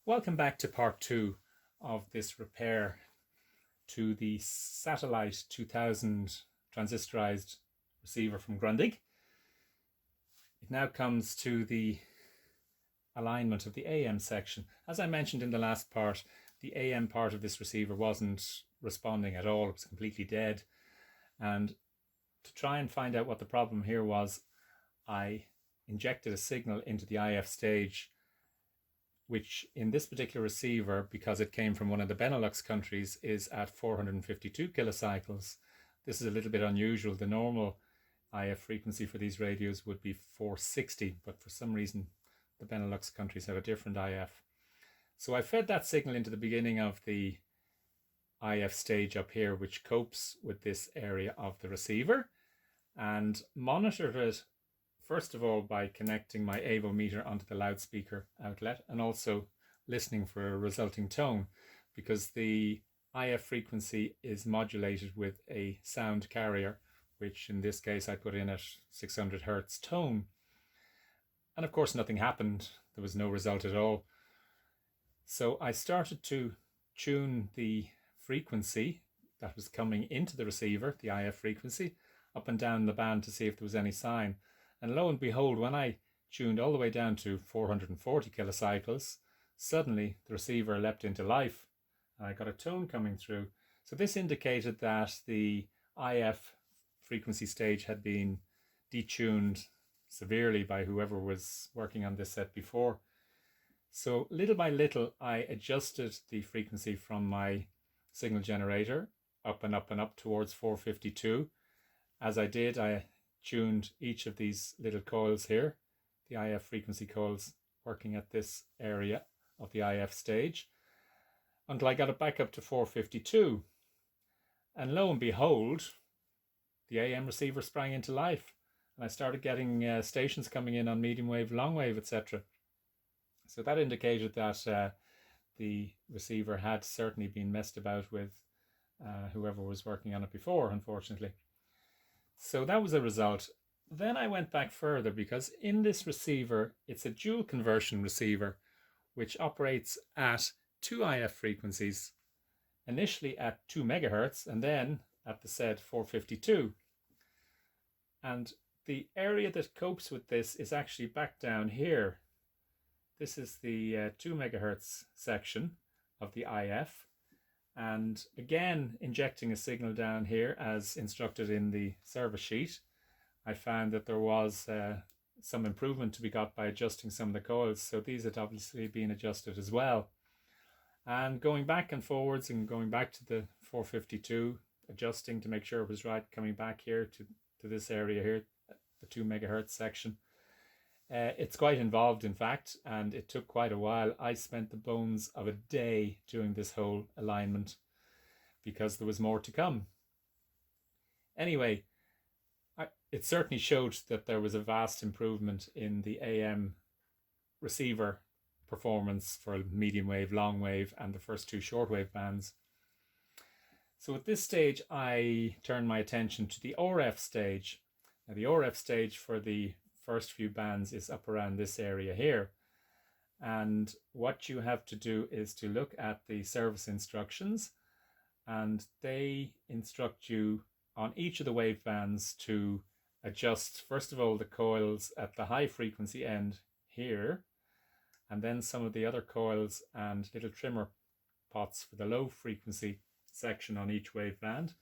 Welcome back to part 2 of this repair to the Satellit 2000 transistorized receiver from Grundig. It now comes to the alignment of the AM section. As I mentioned in the last part, the AM part of this receiver wasn't responding at all. It was completely dead. And to try and find out what the problem here was, I injected a signal into the IF stage, which in this particular receiver, because it came from one of the Benelux countries, is at 452 kilocycles. This is a little bit unusual. The normal IF frequency for these radios would be 460, but for some reason the Benelux countries have a different IF. So I fed that signal into the beginning of the IF stage up here, which copes with this area of the receiver, and monitored it first of all by connecting my avometer onto the loudspeaker outlet and also listening for a resulting tone, because the IF frequency is modulated with a sound carrier, which in this case I put in at 600 hertz tone. And of course nothing happened. There was no result at all. So I started to tune the frequency that was coming into the receiver, the IF frequency, up and down the band to see if there was any sign. And lo and behold, when I tuned all the way down to 440 kilocycles, suddenly the receiver leapt into life. I got a tone coming through. So this indicated that the IF frequency stage had been detuned severely by whoever was working on this set before. So little by little, I adjusted the frequency from my signal generator up and up and up towards 452. As I did, I tuned each of these little coils here, the IF frequency coils working at this area of the IF stage, until I got it back up to 452. And lo and behold, the AM receiver sprang into life, and I started getting stations coming in on medium wave, long wave, etc. So that indicated that the receiver had certainly been messed about with whoever was working on it before, unfortunately. So that was a result. Then I went back further, because in this receiver, it's a dual conversion receiver, which operates at 2 IF frequencies, initially at 2 megahertz and then at the said 452. And the area that copes with this is actually back down here. This is the 2 megahertz section of the IF. And again, injecting a signal down here as instructed in the service sheet, I found that there was some improvement to be got by adjusting some of the coils. So these had obviously been adjusted as well. And going back and forwards and going back to the 452, adjusting to make sure it was right, coming back here to this area here, the 2 megahertz section. It's quite involved, in fact, and it took quite a while. I spent the bones of a day doing this whole alignment because there was more to come. Anyway, it certainly showed that there was a vast improvement in the AM receiver performance for medium wave, long wave, and the first 2 shortwave bands. So at this stage, I turned my attention to the RF stage. Now, the RF stage for the first few bands is up around this area here, and what you have to do is to look at the service instructions, and they instruct you on each of the wave bands to adjust first of all the coils at the high frequency end here, and then some of the other coils and little trimmer pots for the low frequency section on each wave band.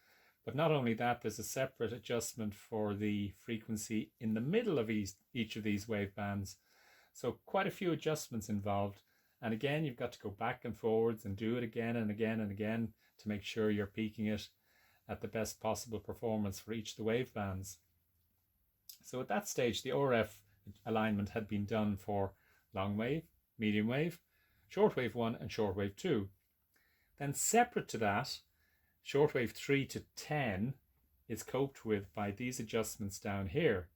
But not only that, there's a separate adjustment for the frequency in the middle of each of these wave bands. So quite a few adjustments involved. And again, you've got to go back and forwards and do it again and again and again to make sure you're peaking it at the best possible performance for each of the wave bands. So at that stage, the RF alignment had been done for long wave, medium wave, shortwave 1 and shortwave 2. Then separate to that, shortwave 3 to 10 is coped with by these adjustments down here,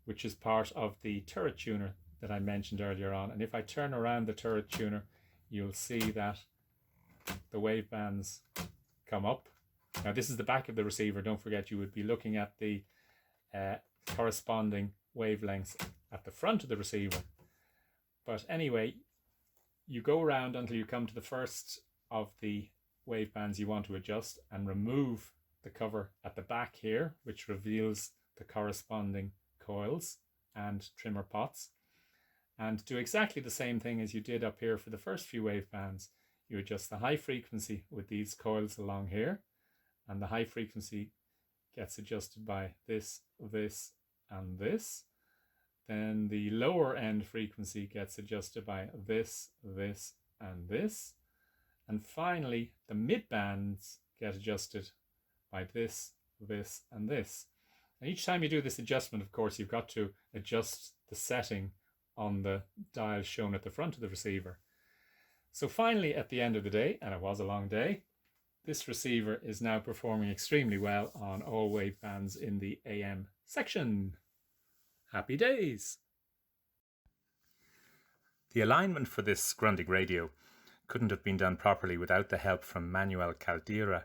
which is part of the turret tuner that I mentioned earlier on. And if I turn around the turret tuner, you'll see that the wave bands come up. Now this is the back of the receiver. Don't forget, you would be looking at the corresponding wavelengths at the front of the receiver. But anyway, you go around until you come to the first of the wave bands you want to adjust and remove the cover at the back here, which reveals the corresponding coils and trimmer pots, and do exactly the same thing as you did up here for the first few wave bands. You adjust the high frequency with these coils along here, and the high frequency gets adjusted by this, this, and this. Then the lower end frequency gets adjusted by this, this, and this. And finally, the mid bands get adjusted by this, this, and this. And each time you do this adjustment, of course, you've got to adjust the setting on the dial shown at the front of the receiver. So finally, at the end of the day, and it was a long day, this receiver is now performing extremely well on all wave bands in the AM section. Happy days! The alignment for this Grundig radio couldn't have been done properly without the help from Manuel Caldera.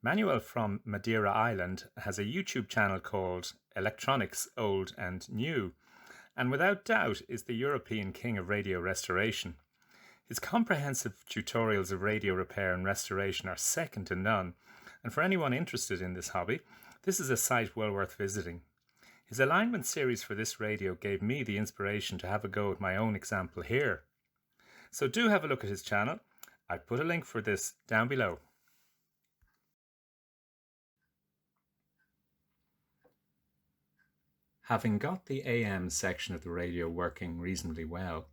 Manuel from Madeira Island has a YouTube channel called Electronics Old and New, and without doubt is the European king of radio restoration. His comprehensive tutorials of radio repair and restoration are second to none, and for anyone interested in this hobby, this is a site well worth visiting. His alignment series for this radio gave me the inspiration to have a go at my own example here. So do have a look at his channel. I've put a link for this down below. Having got the AM section of the radio working reasonably well,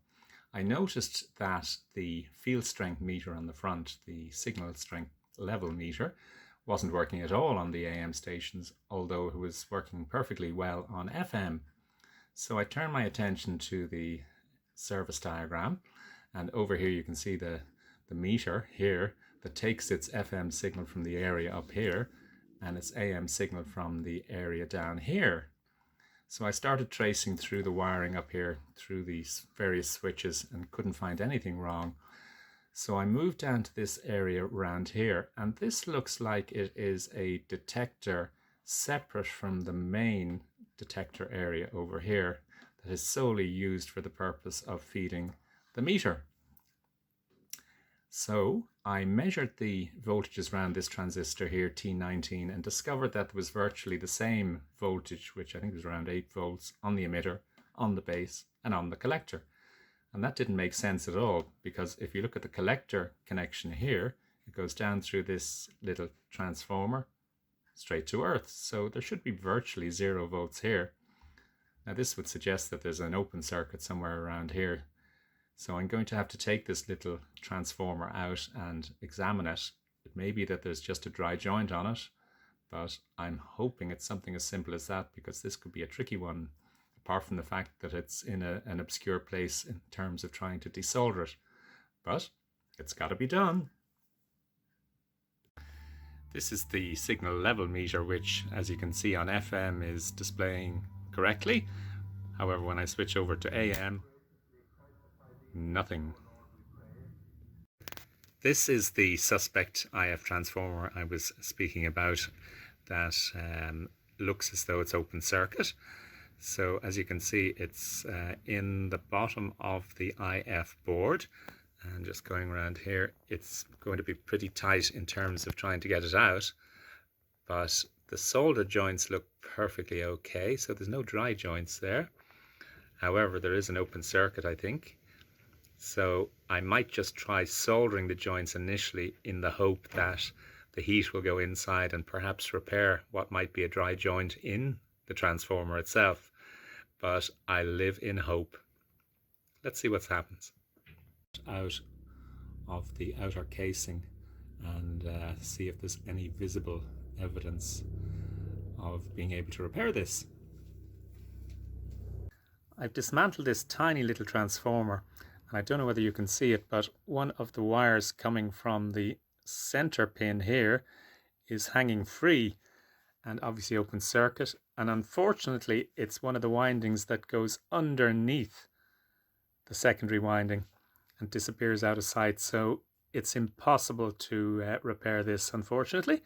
I noticed that the field strength meter on the front, the signal strength level meter, wasn't working at all on the AM stations, although it was working perfectly well on FM. So I turned my attention to the service diagram, and over here you can see the meter here that takes its FM signal from the area up here and its AM signal from the area down here. So I started tracing through the wiring up here through these various switches and couldn't find anything wrong. So I moved down to this area around here, and this looks like it is a detector separate from the main detector area over here that is solely used for the purpose of feeding the meter. So I measured the voltages around this transistor here, T19, and discovered that there was virtually the same voltage, which I think was around 8 volts, on the emitter, on the base, and on the collector. And that didn't make sense at all, because if you look at the collector connection here, it goes down through this little transformer straight to earth. So there should be virtually 0 volts here. Now this would suggest that there's an open circuit somewhere around here. So I'm going to have to take this little transformer out and examine it. It may be that there's just a dry joint on it, but I'm hoping it's something as simple as that, because this could be a tricky one, apart from the fact that it's in an obscure place in terms of trying to desolder it. But it's got to be done. This is the signal level meter, which, as you can see on FM, is displaying correctly. However, when I switch over to AM, nothing. This is the suspect IF transformer I was speaking about that looks as though it's open circuit. So as you can see, it's in the bottom of the IF board, and just going around here, it's going to be pretty tight in terms of trying to get it out, but the solder joints look perfectly okay, so there's no dry joints there. However, there is an open circuit, I think. So I might just try soldering the joints initially in the hope that the heat will go inside and perhaps repair what might be a dry joint in the transformer itself. But I live in hope. Let's see what happens. Out of the outer casing and see if there's any visible evidence of being able to repair this. I've dismantled this tiny little transformer. I don't know whether you can see it, but one of the wires coming from the center pin here is hanging free and obviously open circuit. And unfortunately, it's one of the windings that goes underneath the secondary winding and disappears out of sight. So it's impossible to repair this, unfortunately.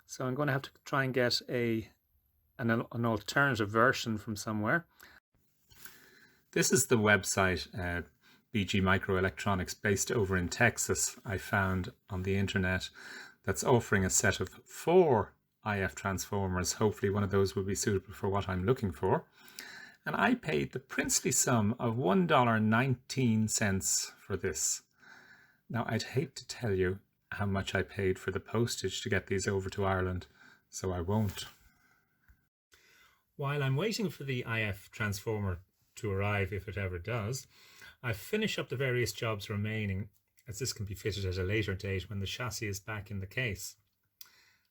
So I'm going to have to try and get an alternative version from somewhere. This is the website BG Microelectronics based over in Texas I found on the internet that's offering a set of 4 IF transformers. Hopefully one of those will be suitable for what I'm looking for. And I paid the princely sum of $1.19 for this. Now I'd hate to tell you how much I paid for the postage to get these over to Ireland, so I won't. While I'm waiting for the IF transformer to arrive, if it ever does, I finish up the various jobs remaining, as this can be fitted at a later date when the chassis is back in the case.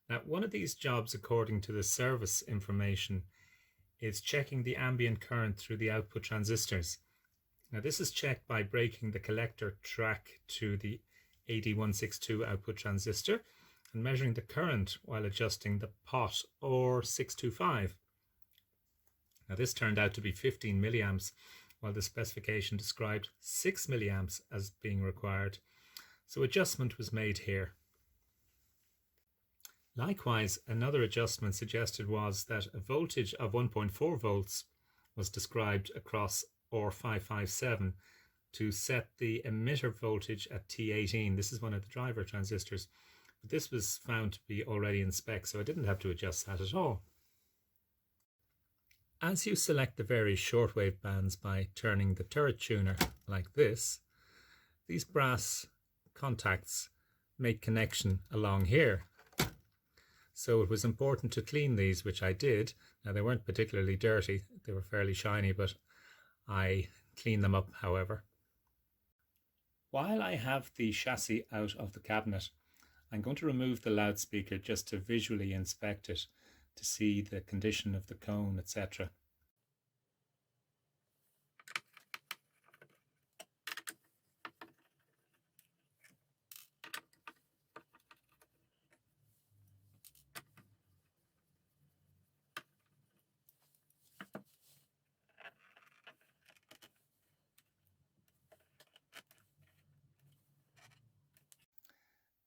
Now, one of these jobs, according to the service information, is checking the ambient current through the output transistors. Now, this is checked by breaking the collector track to the AD162 output transistor and measuring the current while adjusting the pot or 625. Now, this turned out to be 15 milliamps, while the specification described 6 milliamps as being required. So adjustment was made here. Likewise, another adjustment suggested was that a voltage of 1.4 volts was described across R557 to set the emitter voltage at T18. This is one of the driver transistors, but this was found to be already in spec, so I didn't have to adjust that at all. As you select the various shortwave bands by turning the turret tuner like this, these brass contacts make connection along here. So it was important to clean these, which I did. Now, they weren't particularly dirty, they were fairly shiny, but I cleaned them up, however. While I have the chassis out of the cabinet, I'm going to remove the loudspeaker just to visually inspect it, to see the condition of the cone, etc.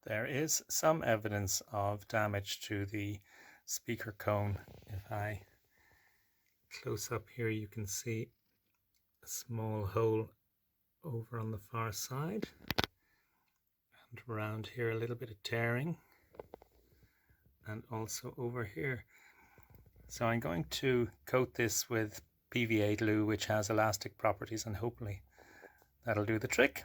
There is some evidence of damage to the speaker cone. If I close up here, you can see a small hole over on the far side, and around here a little bit of tearing, and also over here. So I'm going to coat this with PVA glue, which has elastic properties, and hopefully that'll do the trick.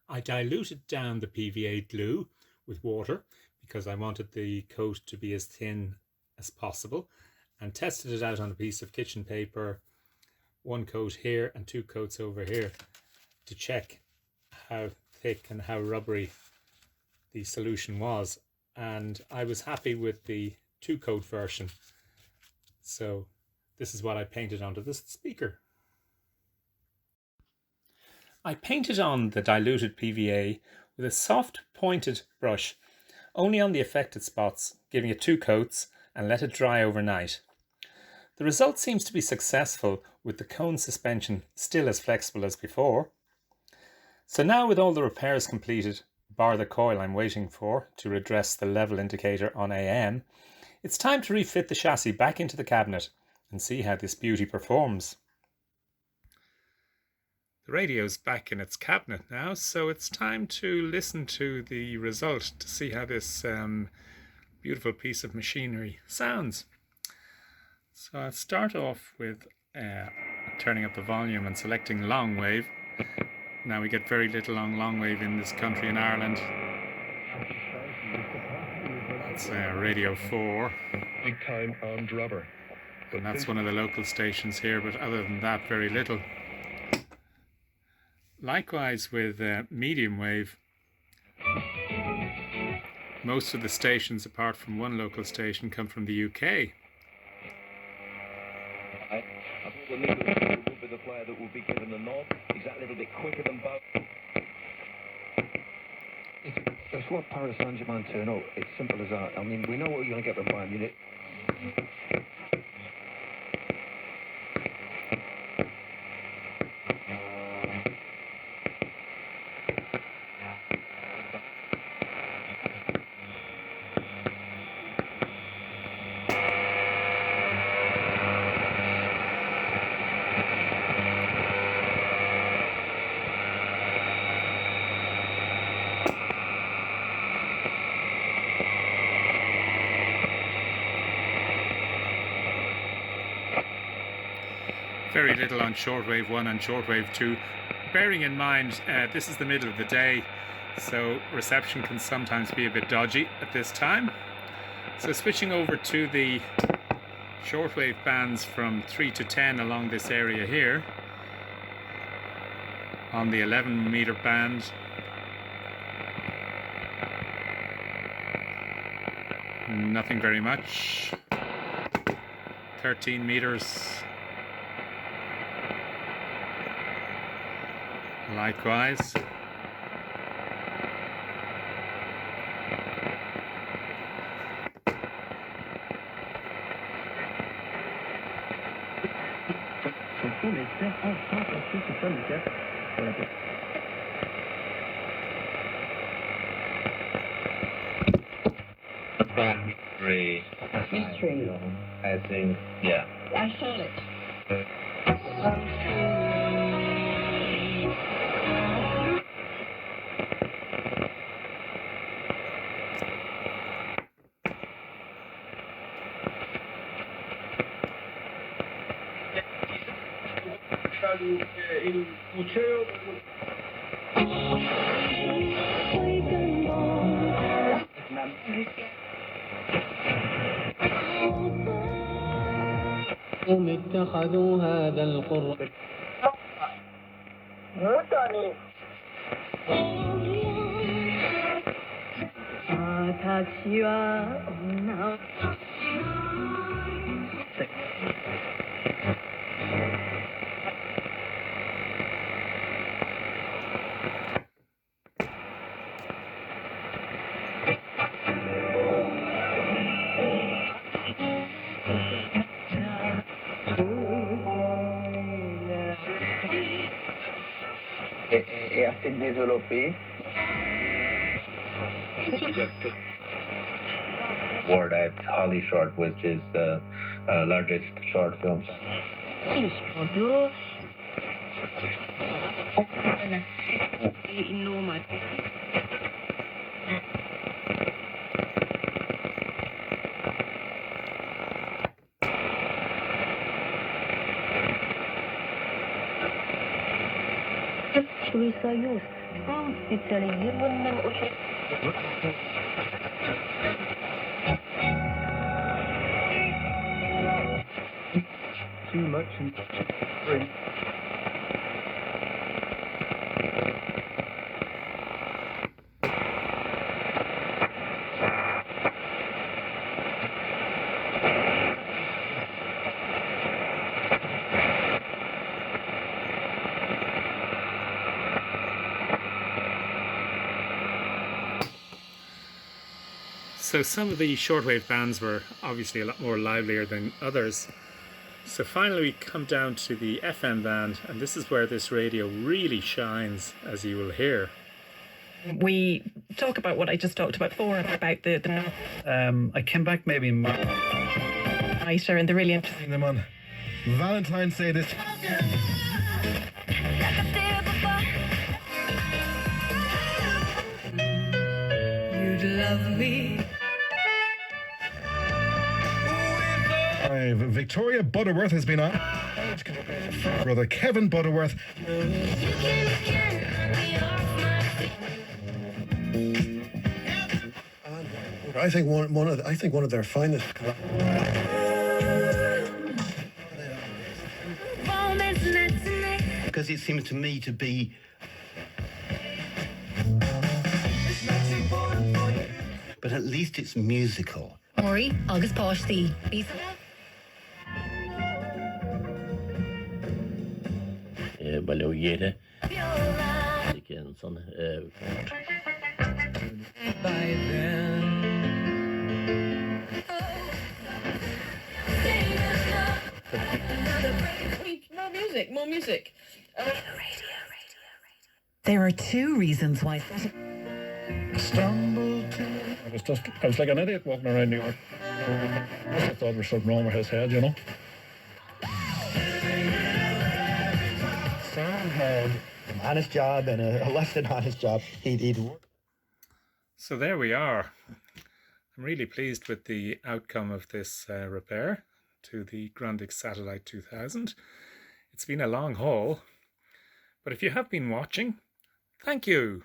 I diluted down the PVA glue with water because I wanted the coat to be as thin as possible, and tested it out on a piece of kitchen paper, 1 coat here and 2 coats over here, to check how thick and how rubbery the solution was, and I was happy with the 2-coat version. So this is what I painted onto this speaker. I painted on the diluted PVA with a soft pointed brush, only on the affected spots, giving it 2 coats and let it dry overnight. The result seems to be successful, with the cone suspension still as flexible as before. So now, with all the repairs completed, bar the coil I'm waiting for to redress the level indicator on AM, it's time to refit the chassis back into the cabinet and see how this beauty performs. The radio's back in its cabinet now, so it's time to listen to the result to see how this beautiful piece of machinery sounds. So I'll start off with turning up the volume and selecting long wave. Now we get very little on long wave in this country, in Ireland. That's Radio 4. Big time armed robber. And that's one of the local stations here, but other than that, very little. Likewise with medium wave, most of the stations, apart from one local station, come from the UK. I thought the leader would be the player that would be given the nod. He's that little bit quicker than both. It's what Paris Saint-Germain turn up. It's simple as that. I mean, we know what we're going to get from Bayern Munich. Very little on shortwave 1 and shortwave 2. Bearing in mind, this is the middle of the day, so reception can sometimes be a bit dodgy at this time. So switching over to the shortwave bands from 3 to 10 along this area here. On the 11 meter band. Nothing very much. 13 meters. Likewise. Battery. Mystery. I think, yeah. I saw it. هم اتخذوا هذا القرآن est assez développé. Word at Holly Short, which is the largest short film. Too much and free. So some of the shortwave bands were obviously a lot more livelier than others. So finally we come down to the FM band, and this is where this radio really shines, as you will hear. We talk about what I just talked about before, about the I came back maybe in March. writer and the really interesting. Them on Valentine's Day this. You'd love me. Victoria Butterworth has been on. Brother Kevin Butterworth. I think one of their finest. Because it seems to me to be. But at least it's musical. Maury, August Poshty. Ballo gjøre. Ikke en sånn More music. There are two reasons why. I was like an idiot walking around New York. I thought there was something wrong with his head, you know. Sam had an honest job and a less than honest job. He'd work. So there we are. I'm really pleased with the outcome of this repair to the Grundig Satellite 2000. It's been a long haul, but if you have been watching, thank you.